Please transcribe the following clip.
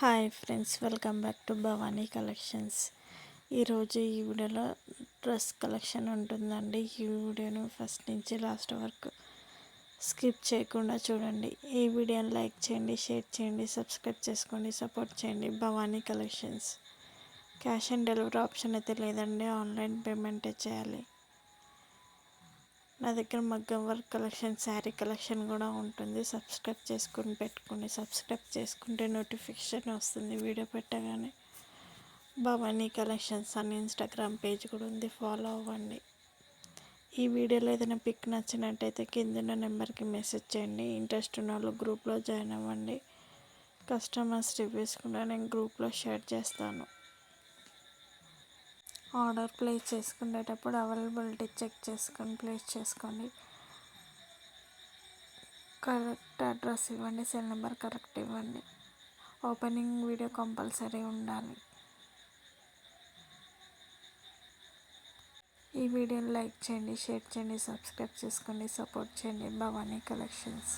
Hi friends, welcome back to Bhavani collections. ఈరోజు ఈ వీడియోలో డ్రెస్ కలెక్షన్ ఉంటుందండి. ఈ వీడియోను ఫస్ట్ నుంచి లాస్ట్ వరకు స్కిప్ చేయకుండా చూడండి. ఈ వీడియోని లైక్ చేయండి, షేర్ చేయండి, సబ్స్క్రైబ్ చేసుకోండి, సపోర్ట్ చేయండి. Bhavani collections. Cash on delivery option అయితే లేదండి, ఆన్లైన్ పేమెంటే చేయాలి. నా దగ్గర మగ్గం వర్క్ కలెక్షన్, శారీ కలెక్షన్ కూడా ఉంటుంది. సబ్స్క్రైబ్ చేసుకుని పెట్టుకోండి. సబ్స్క్రైబ్ చేసుకుంటే నోటిఫికేషన్ వస్తుంది వీడియో పెట్టగానే. భవానీ కలెక్షన్స్ అని ఇన్స్టాగ్రామ్ పేజ్ కూడా ఉంది, ఫాలో అవ్వండి. ఈ వీడియోలో ఏదైనా పిక్ నచ్చినట్టయితే కింద నెంబర్కి మెసేజ్ చేయండి. ఇంట్రెస్ట్ ఉన్న వాళ్ళు గ్రూప్లో జాయిన్ అవ్వండి. కస్టమర్స్ రివ్యూస్ కూడా నేను గ్రూప్లో షేర్ చేస్తాను. ఆర్డర్ ప్లేస్ చేసుకునేటప్పుడు అవైలబిలిటీ చెక్ చేసుకొని ప్లేస్ చేసుకోండి. కరెక్ట్ అడ్రస్ ఇవ్వండి, సెల్ నెంబర్ కరెక్ట్ ఇవ్వండి. ఓపెనింగ్ వీడియో కంపల్సరీ ఉండాలి. ఈ వీడియోని లైక్ చేయండి, షేర్ చేయండి, సబ్స్క్రైబ్ చేసుకోండి, సపోర్ట్ చేయండి. భవానీ కలెక్షన్స్.